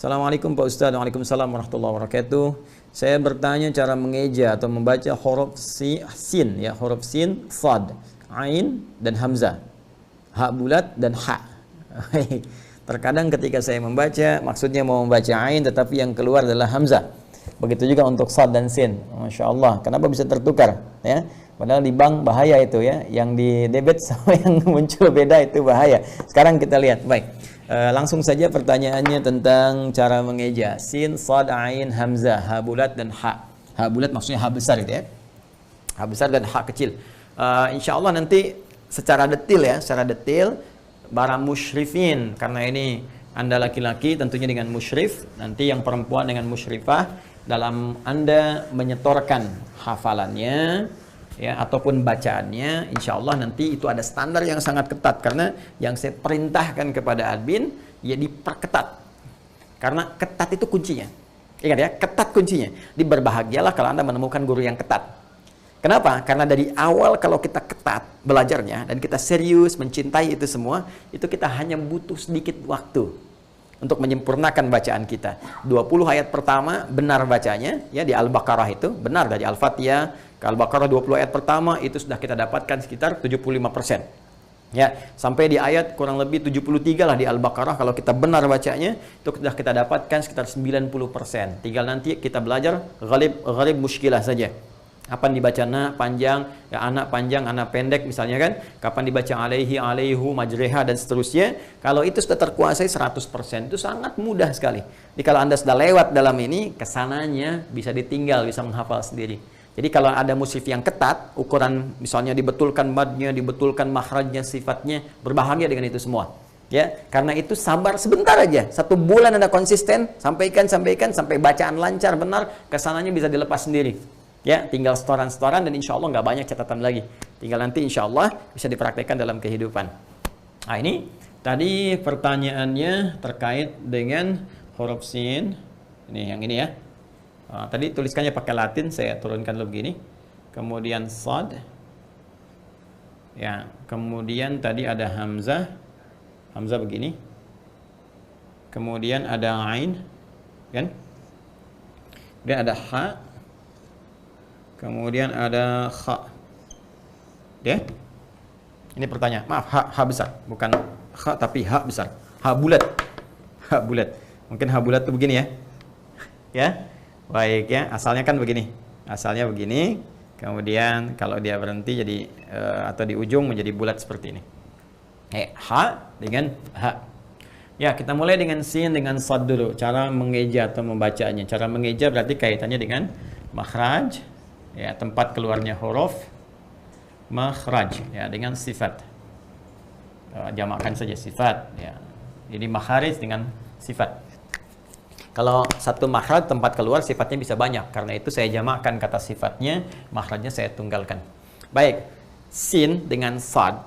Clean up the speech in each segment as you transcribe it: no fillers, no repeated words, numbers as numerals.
Assalamualaikum Pak Ustadz. Waalaikumsalam warahmatullahi wabarakatuh. Saya bertanya cara mengeja atau membaca huruf sin, ya, huruf sin, sad, ain dan hamzah, ha bulat dan ha. Terkadang ketika saya membaca, maksudnya mau membaca ain tetapi yang keluar adalah hamzah. Begitu juga untuk sad dan sin. Masya Allah, kenapa bisa tertukar? Ya, padahal di bank bahaya itu ya, yang di debit sama yang muncul beda itu bahaya. Sekarang kita lihat, baik. Langsung saja pertanyaannya tentang cara mengeja sin, sad, ain, hamzah, ha bulat dan ha. Ha bulat maksudnya ha besar gitu ya. Ha besar dan ha kecil. Insya Allah nanti secara detail para musyrifin, karena ini Anda laki-laki tentunya dengan musyrif, nanti yang perempuan dengan musyrifah, dalam Anda menyetorkan hafalannya ya ataupun bacaannya, insya Allah nanti itu ada standar yang sangat ketat, karena yang saya perintahkan kepada admin ya diperketat, karena ketat itu kuncinya. Ingat ya, ketat kuncinya. Berbahagialah kalau Anda menemukan guru yang ketat. Kenapa? Karena dari awal kalau kita ketat belajarnya dan kita serius mencintai itu semua, itu kita hanya butuh sedikit waktu untuk menyempurnakan bacaan kita. 20 ayat pertama benar bacanya ya, di Al-Baqarah itu benar, dari Al-Fatihah ke Al-Baqarah 20 ayat pertama itu sudah kita dapatkan sekitar 75%. Ya, sampai di ayat kurang lebih 73 lah di Al-Baqarah, kalau kita benar bacanya itu sudah kita dapatkan sekitar 90%. Tinggal nanti kita belajar ghalib muskilah saja. Kapan dibaca na panjang, ya anak panjang, anak pendek misalnya kan. Kapan dibaca alaihi, alaihu, majreha dan seterusnya. Kalau itu sudah terkuasai 100%, itu sangat mudah sekali. Jadi kalau Anda sudah lewat dalam ini, kesananya bisa ditinggal, bisa menghafal sendiri. Jadi kalau ada musif yang ketat, ukuran misalnya dibetulkan madnya, dibetulkan makhrajnya, sifatnya, berbahagia dengan itu semua. Ya, karena itu sabar sebentar aja. 1 bulan Anda konsisten, sampaikan sampai bacaan lancar benar, kesananya bisa dilepas sendiri. Ya, tinggal setoran-setoran dan insya Allah nggak banyak catatan lagi. Tinggal nanti insya Allah bisa dipraktekkan dalam kehidupan. Nah ini tadi pertanyaannya terkait dengan huruf sin. Ini yang ini ya. Tadi tuliskannya pakai Latin, saya turunkan dulu begini. Kemudian sad. Ya, kemudian tadi ada hamzah. Hamzah begini. Kemudian ada ain, kan? Kemudian ada ha. Kemudian ada kha. Ya. Ini pertanyaan. Maaf, ha besar, bukan kha tapi ha besar. Ha bulat. Ha bulat. Mungkin ha bulat tuh begini ya. Ya. Baik ya, asalnya kan begini. Asalnya begini. Kemudian kalau dia berhenti jadi atau di ujung menjadi bulat seperti ini. Ha dengan ha. Ya, kita mulai dengan sin dengan sad dulu. Cara mengeja atau membacanya. Cara mengeja berarti kaitannya dengan makhraj. Ya, tempat keluarnya huruf, makhraj ya, dengan sifat. Jamakkan saja sifat ya. Jadi makharij dengan sifat. Kalau satu makhraj tempat keluar sifatnya bisa banyak, karena itu saya jamakkan kata sifatnya, makhrajnya saya tunggalkan. Baik, sin dengan sad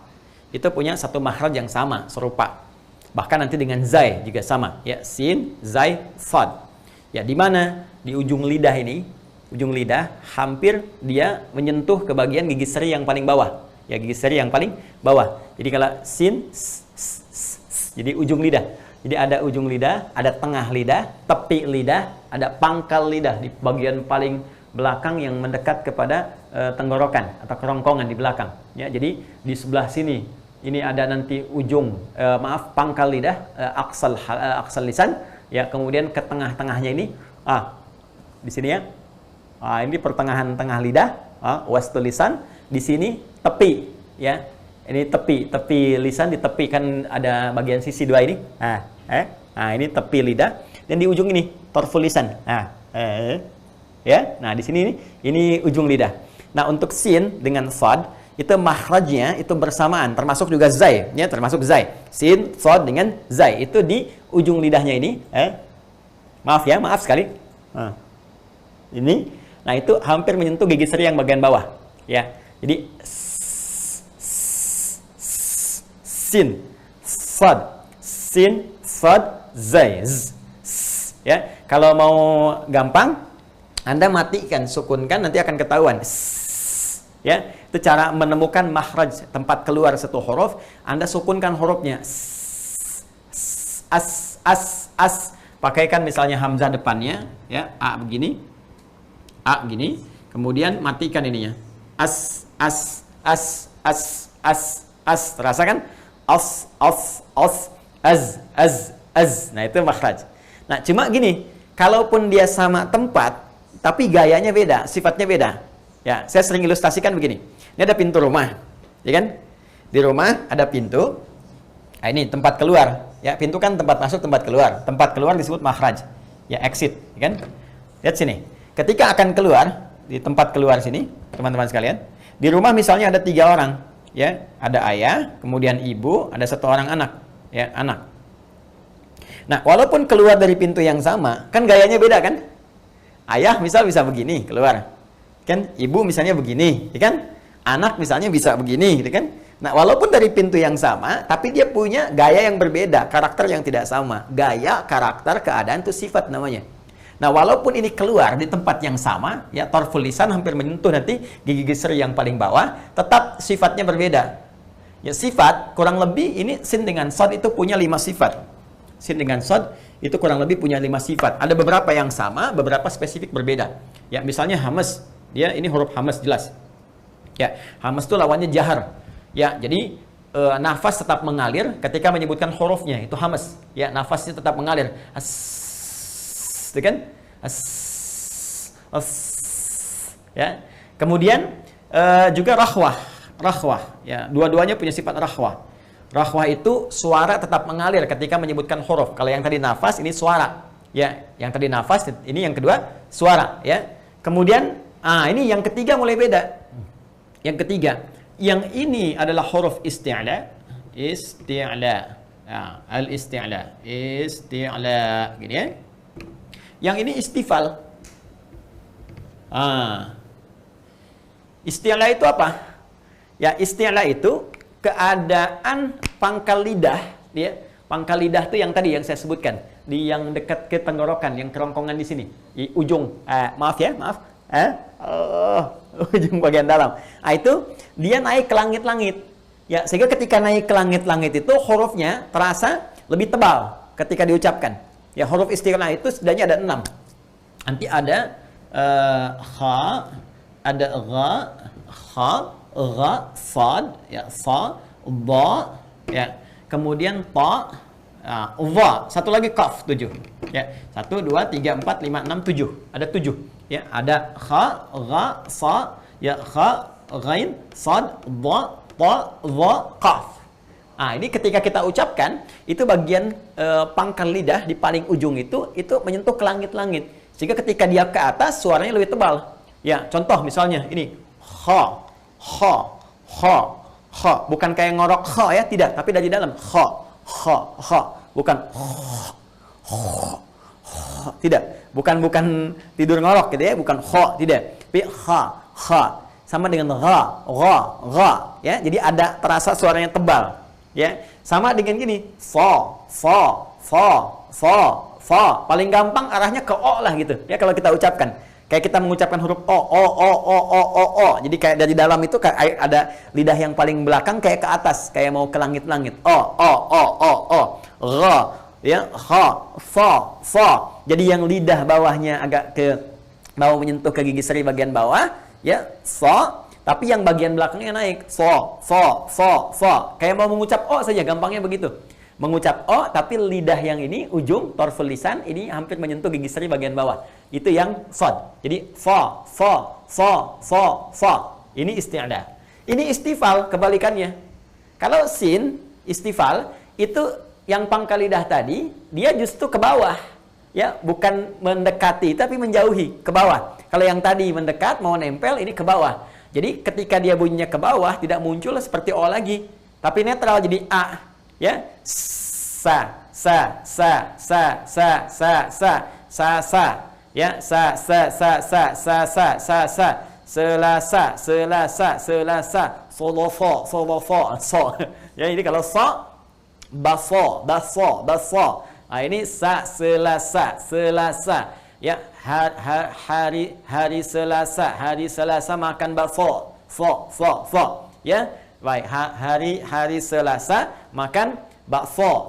itu punya satu makhraj yang sama, serupa. Bahkan nanti dengan zai juga sama ya, sin, zai, sad. Ya, di mana? Di ujung lidah ini. Ujung lidah hampir dia menyentuh ke bagian gigi seri yang paling bawah. Ya, gigi seri yang paling bawah. Jadi kalau sin, jadi ujung lidah. Jadi ada ujung lidah, ada tengah lidah, tepi lidah, ada pangkal lidah di bagian paling belakang yang mendekat kepada tenggorokan atau kerongkongan di belakang. Ya, jadi di sebelah sini ini ada nanti ujung pangkal lidah, aksal lisan. Ya, kemudian ke tengah-tengahnya ini di sini ya. Ini pertengahan tengah lidah, wastul lisan, di sini tepi, ya. Ini tepi lisan, di tepi kan ada bagian sisi dua ini. Ini tepi lidah, dan di ujung ini torful lisan. Ya. Nah, di sini ini ujung lidah. Nah, untuk sin dengan sad itu makhrajnya itu bersamaan, termasuk juga zai, ya, termasuk zai. Sin, sad dengan zai itu di ujung lidahnya ini. Maaf sekali. Ini. Nah, itu hampir menyentuh gigi seri yang bagian bawah, ya. Jadi sin, sad, zai, ya. Kalau mau gampang, Anda matikan, sukunkan, nanti akan ketahuan. Ya, itu cara menemukan makhraj, tempat keluar satu huruf. Anda sukunkan hurufnya. pakaikan misalnya hamzah depannya, ya, a begini, kemudian matikan ininya. As, terasa kan? Az, nah itu makhraj. Nah, cuma gini, kalaupun dia sama tempat, tapi gayanya beda, sifatnya beda. Ya, saya sering ilustrasikan begini. Ini ada pintu rumah, ya kan? Di rumah ada pintu. Nah, ini tempat keluar. Ya, pintu kan tempat masuk, tempat keluar. Tempat keluar disebut makhraj. Ya, exit, ya kan? Lihat sini. Ketika akan keluar di tempat keluar sini, teman-teman sekalian, di rumah misalnya ada 3 orang, ya, ada ayah, kemudian ibu, ada 1 orang anak, ya, anak. Nah, walaupun keluar dari pintu yang sama, kan gayanya beda kan? Ayah misal bisa begini keluar, kan? Ibu misalnya begini, ya kan? Anak misalnya bisa begini, gitu kan? Nah, walaupun dari pintu yang sama, tapi dia punya gaya yang berbeda, karakter yang tidak sama. Gaya, karakter, keadaan itu sifat namanya. Nah, walaupun ini keluar di tempat yang sama, ya, tarful lisan hampir menyentuh nanti gigi seri yang paling bawah, tetap sifatnya berbeda. Ya, sifat kurang lebih ini sin dengan shad itu punya 5 sifat. Sin dengan shad itu kurang lebih punya 5 sifat. Ada beberapa yang sama, beberapa spesifik berbeda. Ya, misalnya hamas, dia ini huruf hamas jelas. Ya, hamas itu lawannya jahar. Ya, jadi nafas tetap mengalir ketika menyebutkan hurufnya, itu hamas. Ya, nafasnya tetap mengalir. Itu kan? Ya. Kemudian juga rahwah. Ya, dua-duanya punya sifat rahwah. Rahwah itu suara tetap mengalir ketika menyebutkan huruf. Kalau yang tadi nafas, ini suara. Ya, yang tadi nafas, ini yang kedua suara. Ya. Kemudian, ini yang ketiga mulai beda. Yang ketiga, yang ini adalah huruf isti'la. Ya, al-isti'la. Gini ya. Yang ini istifal. Isti'la itu apa? Ya, isti'la itu keadaan pangkal lidah, ya. Pangkal lidah itu yang tadi yang saya sebutkan, di yang dekat ke tenggorokan, yang kerongkongan di sini, di ujung. Maaf. Ujung bagian dalam. Itu dia naik ke langit-langit. Ya, sehingga ketika naik ke langit-langit itu hurufnya terasa lebih tebal ketika diucapkan. Ya, huruf isti'la itu setidaknya ada 6. Nanti ada kha, ada gha, sad, ya, sa, dha, ya. Kemudian ta, dha. Satu lagi kaf, 7. Ya, 1 2 3 4 5 6 7. Ada 7. Ya, ada kha, gha, sa, ya, kha, ghain, sad, dha, ta, dha, qaf. Ini ketika kita ucapkan, itu bagian pangkal lidah di paling ujung itu menyentuh ke langit-langit. Sehingga ketika dia ke atas, suaranya lebih tebal. Ya, contoh misalnya ini, kha. Bukan kayak ngorok kha ya, tidak, tapi dari dalam kha. Bukan tidak. Bukan tidur ngorok gitu ya, bukan kha, tidak. Tapi kha. Sama dengan gha. Ya, jadi ada terasa suaranya tebal. Ya, sama dengan gini, fa. Paling gampang arahnya ke o lah gitu. Ya, kalau kita ucapkan. Kayak kita mengucapkan huruf o. Jadi kayak dari dalam itu kayak ada lidah yang paling belakang kayak ke atas, kayak mau ke langit-langit. O. Gha, ya, kha, fa. Jadi yang lidah bawahnya agak ke bawah menyentuh ke gigi seri bagian bawah, ya, fa. Tapi yang bagian belakangnya naik, fa. Kayak mau mengucap o saja, gampangnya begitu. Mengucap o, tapi lidah yang ini, ujung, tarful lisan, ini hampir menyentuh gigi seri bagian bawah. Itu yang sad. Jadi, fa. Ini isti'la. Ini istifal, kebalikannya. Kalau sin, istifal, itu yang pangkal lidah tadi, dia justru ke bawah. Ya, bukan mendekati, tapi menjauhi, ke bawah. Kalau yang tadi mendekat, mau nempel, ini ke bawah. Jadi ketika dia bunyinya ke bawah tidak muncul seperti o lagi, tapi netral jadi a, ya. Sa. Ya, sa. Selasa. So. Ya, ini kalau sa, baso. Ini sa, selasa. Ya, hari Selasa makan bakso. Ya, baik, hari Selasa makan bakso.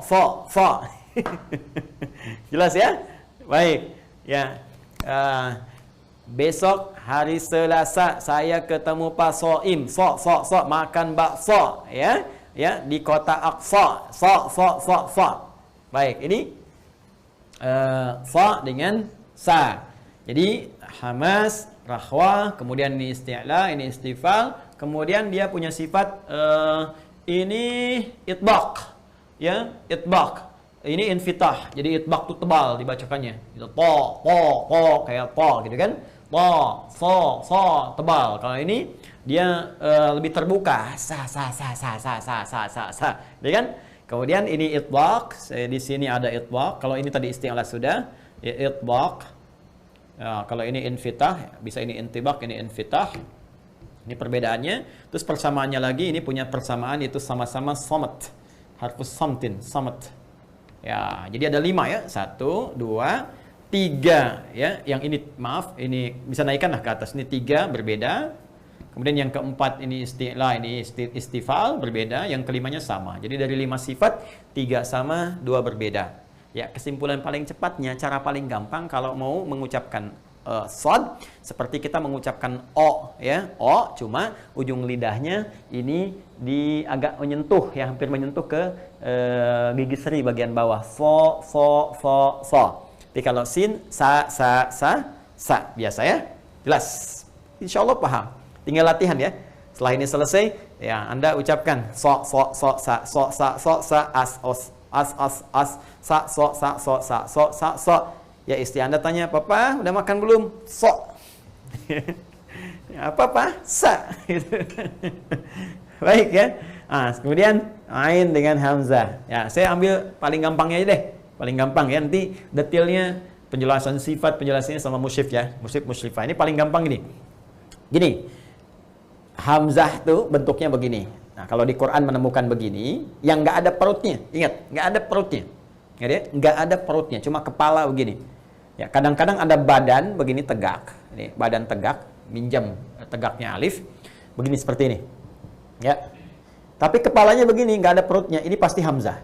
Jelas ya? Baik. Ya. Besok hari Selasa saya ketemu Pak Soim. Makan bakso, ya. Ya, di kota Aqsa. Baik, ini fa dengan sa. Jadi Hamas, rahwa, kemudian ini isti'la, ini istifal, kemudian dia punya sifat ini itbaq, ya, itbaq. Ini infitah. Jadi itbaq itu tebal dibacakannya. Itu to, kayak to gitu kan. To, tebal. Kalau ini dia lebih terbuka. Sa. Ya kan? Kemudian ini itbaq. Di sini ada itbaq. Kalau ini tadi isti'la sudah, ya, itbaq. Ya, kalau ini infitah, bisa ini intibaq, ini infitah. Ini perbedaannya. Terus persamaannya lagi, ini punya persamaan yaitu sama-sama samat. Harfus samtin, samat. Ya, jadi ada 5 ya. 1, 2, 3 ya. Yang ini maaf, ini bisa naikkanlah ke atas. Ini 3 berbeda. Kemudian yang keempat ini isti'la, ini istifal berbeda. Yang kelimanya sama. Jadi dari 5 sifat, 3 sama, 2 berbeda. Ya, kesimpulan paling cepatnya, cara paling gampang kalau mau mengucapkan sod, seperti kita mengucapkan o, ya, o, cuma ujung lidahnya ini agak menyentuh, ya, hampir menyentuh ke gigi seri bagian bawah. So. Tapi kalau sin, sa, biasa ya, jelas. Insya Allah paham. Tinggal latihan ya. Setelah ini selesai, ya, Anda ucapkan so, sa, as, sa. Ya, istri Anda tanya, "Papa, udah makan belum?" So. Ya, apa? Sa. Baik ya. Kemudian ain dengan hamzah. Ya, saya ambil paling gampangnya aja deh. Paling gampang ya. Nanti detailnya penjelasan sifat, penjelasannya sama musyif ya. Musyrifah. Ini paling gampang ini. Gini. Hamzah tuh bentuknya begini. Nah, kalau di Quran menemukan begini, yang nggak ada perutnya. Ingat, nggak ada perutnya. Nggak ada perutnya, cuma kepala begini. Ya, kadang-kadang ada badan begini tegak. Ini badan tegak, minjam tegaknya alif. Begini seperti ini. Ya. Tapi kepalanya begini, nggak ada perutnya. Ini pasti hamzah.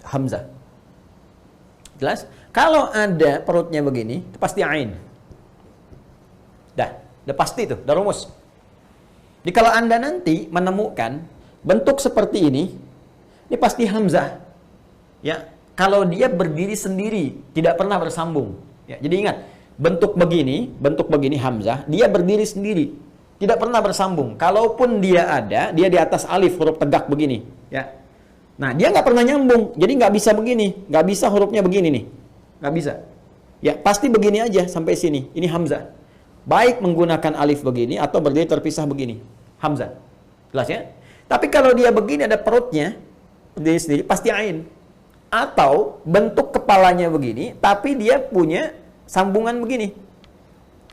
Hamzah. Jelas? Kalau ada perutnya begini, itu pasti ain. Udah pasti itu, udah rumus. Jadi kalau Anda nanti menemukan bentuk seperti ini pasti hamzah. Ya, kalau dia berdiri sendiri, tidak pernah bersambung. Ya, jadi ingat, bentuk begini hamzah, dia berdiri sendiri, tidak pernah bersambung. Kalaupun dia ada, dia di atas alif, huruf tegak begini. Ya. Nah, dia nggak pernah nyambung, jadi nggak bisa begini, nggak bisa hurufnya begini nih, nggak bisa. Ya, pasti begini aja sampai sini. Ini hamzah. Baik menggunakan alif begini atau berdiri terpisah begini, hamzah. Jelas ya? Tapi kalau dia begini ada perutnya, berdiri sendiri, pasti ain. Atau bentuk kepalanya begini, tapi dia punya sambungan begini.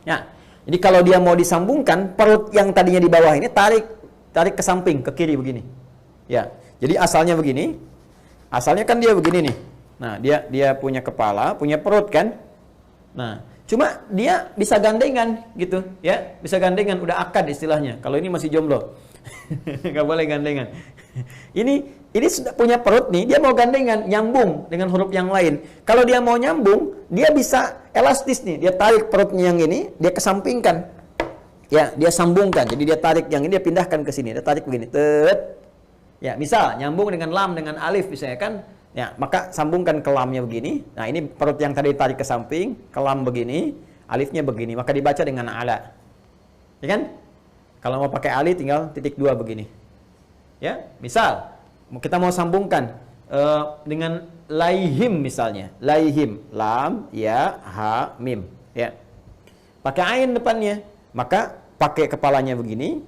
Ya, jadi kalau dia mau disambungkan, perut yang tadinya di bawah ini tarik ke samping, ke kiri begini. Ya, jadi asalnya begini. Asalnya kan dia begini nih. Nah, dia punya kepala, punya perut kan. Nah, cuma dia bisa gandengan gitu, ya, bisa gandengan, udah akad istilahnya. Kalau ini masih jomblo, nggak boleh gandengan. Ini sudah punya perut nih, dia mau gandengan, nyambung dengan huruf yang lain. Kalau dia mau nyambung, dia bisa elastis nih, dia tarik perutnya yang ini, dia kesampingkan, ya, dia sambungkan. Jadi dia tarik yang ini, dia pindahkan ke sini, dia tarik begini, ya, misal nyambung dengan lam dengan alif, misalnya kan. Ya, maka sambungkan ke lamnya begini. Nah, ini perut yang tadi tarik ke samping, ke lam begini, alifnya begini, maka dibaca dengan ala. Ya kan? Kalau mau pakai alif tinggal titik 2 begini. Ya, misal kita mau sambungkan dengan laihim misalnya. Laihim, lam, ya, ha, mim, ya. Pakai ain depannya, maka pakai kepalanya begini,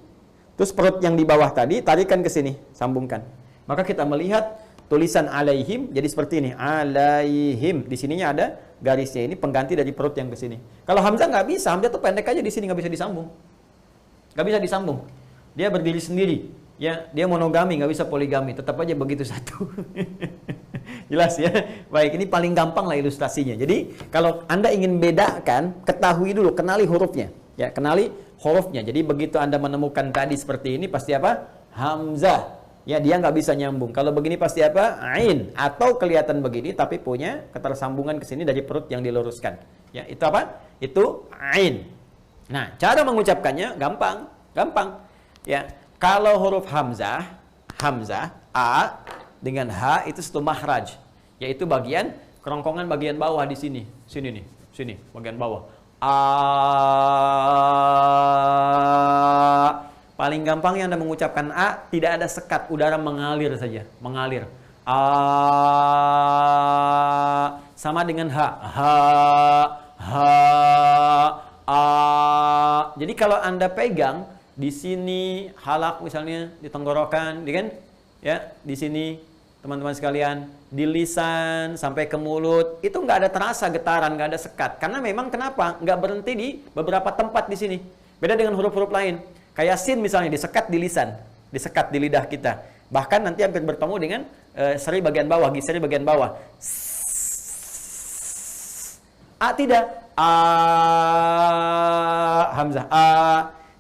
terus perut yang di bawah tadi tarikan ke sini, sambungkan. Maka kita melihat tulisan alaihim jadi seperti ini, alaihim. Di sininya ada garisnya, ini pengganti dari perut yang ke sini. Kalau hamzah nggak bisa, hamzah tuh pendek aja di sini, nggak bisa disambung. Nggak bisa disambung. Dia berdiri sendiri. Ya, dia monogami, nggak bisa poligami. Tetap aja begitu satu. Jelas ya? Baik, ini paling gampang lah ilustrasinya. Jadi, kalau Anda ingin bedakan, ketahui dulu, kenali hurufnya. Ya, kenali hurufnya. Jadi, begitu Anda menemukan tadi seperti ini, pasti apa? Hamzah. ya dia nggak bisa nyambung. Kalau begini pasti apa? Ain. Atau kelihatan begini tapi punya ketersambungan ke sini dari perut yang diluruskan. Ya, itu apa? Itu ain. Nah, cara mengucapkannya gampang, gampang. Ya, kalau huruf hamzah, a dengan h itu satu makhraj, yaitu bagian kerongkongan bagian bawah di sini. Sini nih, sini bagian bawah. A. Paling gampang yang Anda mengucapkan a, tidak ada sekat, udara mengalir saja, mengalir. A. Sama dengan h. A. Jadi kalau Anda pegang di sini halak misalnya di tenggorokan, kan? Ya, di sini teman-teman sekalian, di lisan sampai ke mulut itu nggak ada terasa getaran, nggak ada sekat. Karena memang kenapa? Nggak berhenti di beberapa tempat di sini. Beda dengan huruf-huruf lain. Kayak sin misalnya disekat di lisan, disekat di lidah kita. Bahkan nanti hampir bertemu dengan seri bagian bawah, giseri bagian bawah. A tidak. A hamzah a.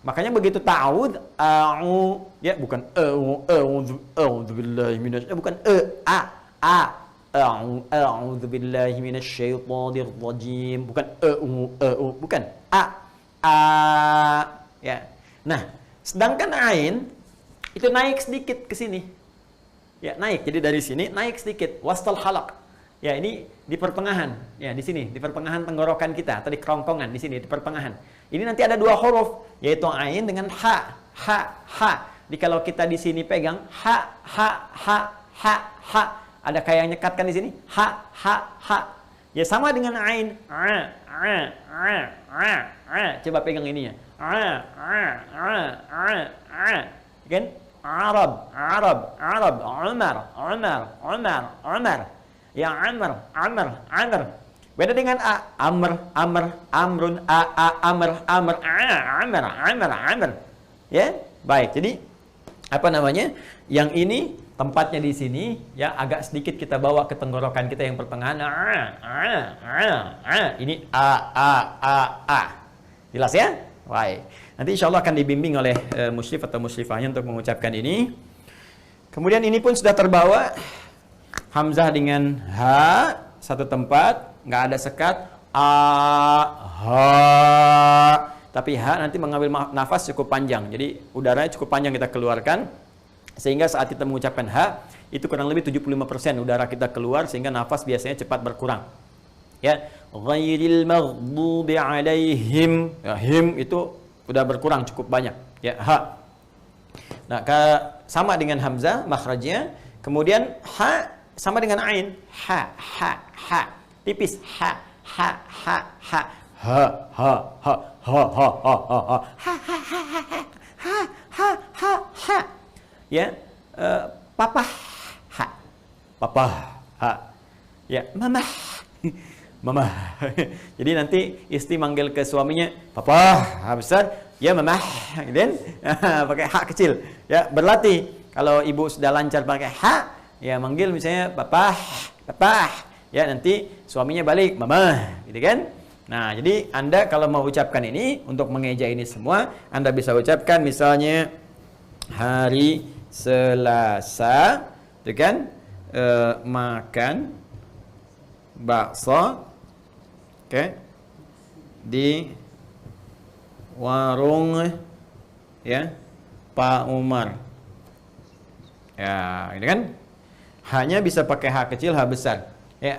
Makanya begitu ta'ud, a'u, ya bukan a'udzubillahi minasy, bukan a'udzubillahi minasyaitonir rajim, bukan bukan ya. Nah, sedangkan ain itu naik sedikit ke sini. Ya, naik. Jadi dari sini naik sedikit, wastal halaq. Ya, ini di pertengahan. Ya, di sini, di pertengahan tenggorokan kita atau di kerongkongan di sini, di pertengahan. Ini nanti ada dua huruf, yaitu ain dengan ha. Jadi kalau kita di sini pegang ha. Ada kayak yang nyekatkan di sini. Ha. Ya sama dengan ain. Coba pegang ininya. Kan? Arab. Umar. Ya Amr. Beda dengan a, amrun, amr. Ya, baik. Jadi apa namanya? Yang ini tempatnya di sini, ya agak sedikit kita bawa ke tenggorokan kita yang pertengahan. Ini a. Jelas ya? Baik. Nanti insya Allah akan dibimbing oleh musyrif atau musyrifahnya untuk mengucapkan ini. Kemudian ini pun sudah terbawa. Hamzah dengan h satu tempat, nggak ada sekat. Tapi h nanti mengambil nafas cukup panjang, jadi udaranya cukup panjang kita keluarkan, sehingga saat kita mengucapkan h itu kurang lebih 75% udara kita keluar, sehingga nafas biasanya cepat berkurang. Ya, ghairil maghdubi alaihim, ya, him itu udah berkurang cukup banyak. Ya, h. Nah, sama dengan hamzah makhrajnya, kemudian h sama dengan ain, ha, tipis, ha, ya, papa, ha, ya, mama. Jadi nanti istri manggil ke suaminya, papa, ha besar, ya mama, dan pakai ha kecil, ya berlatih. Kalau ibu sudah lancar pakai ha, ya manggil misalnya papa, ya nanti suaminya balik mama, gitu kan? Nah, jadi Anda kalau mau ucapkan ini untuk mengeja ini semua, Anda bisa ucapkan misalnya hari Selasa, gitu kan? Makan bakso, oke, di warung ya Pak Umar, ya, gitu kan? Hanya bisa pakai H kecil, H besar. Ya,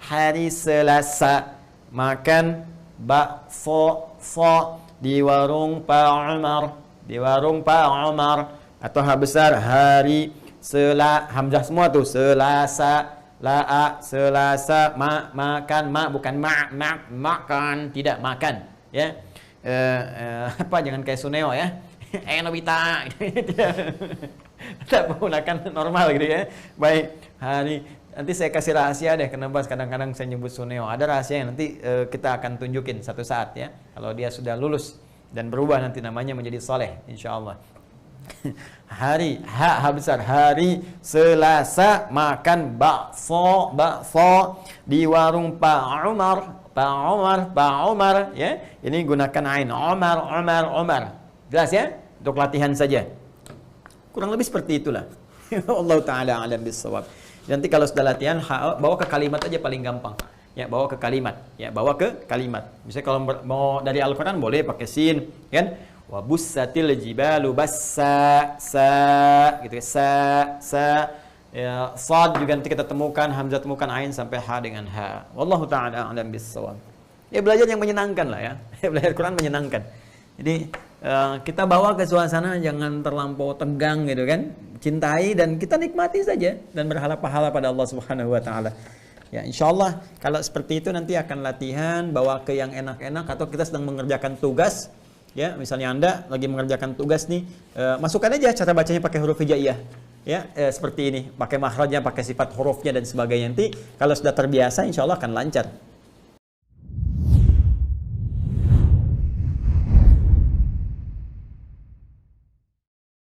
hari Selasa makan bakso di warung Pak Umar. Di warung Pak Umar. Atau H besar, hari Hamzah semua tuh. Selasa, Selasa, makan, bukan makan, tidak makan. Ya, apa jangan kayak Suneo ya. Nobita. Tidak menggunakan normal gitu ya. Baik, nanti saya kasih rahasia deh, kenapa kadang-kadang saya nyebut Suneo. Ada rahasia yang nanti kita akan tunjukin satu saat ya. Kalau dia sudah lulus dan berubah nanti namanya menjadi soleh, insya Allah. Hari, H besar, hari Selasa makan bakso di warung Pak Umar, ya. Ini gunakan ain, Umar. Jelas ya? Untuk latihan saja. Kurang lebih seperti itulah. Allah taala alam bisawab. Nanti kalau sudah latihan bawa ke kalimat aja paling gampang. Ya, bawa ke kalimat. Ya, bawa ke kalimat. Misalnya kalau mau dari Al-Qur'an boleh pakai sin, kan? Wa bussatil jibalu bassa gitu ya. Sa ya, sad juga nanti kita temukan, hamzah temukan ain sampai ha dengan ha. Wallahu taala alam bisawab. Ya, belajar yang menyenangkan lah ya. Belajar Quran menyenangkan. Jadi kita bawa ke suasana, jangan terlampau tegang gitu kan. Cintai dan kita nikmati saja dan berharap pahala pada Allah Subhanahu wa taala. Ya, insyaallah kalau seperti itu nanti akan latihan bawa ke yang enak-enak, atau kita sedang mengerjakan tugas. Ya, misalnya Anda lagi mengerjakan tugas nih, masukkan aja cara bacanya pakai huruf hijaiyah. Ya, seperti ini, pakai makhrajnya, pakai sifat hurufnya dan sebagainya. Nanti kalau sudah terbiasa insya Allah akan lancar.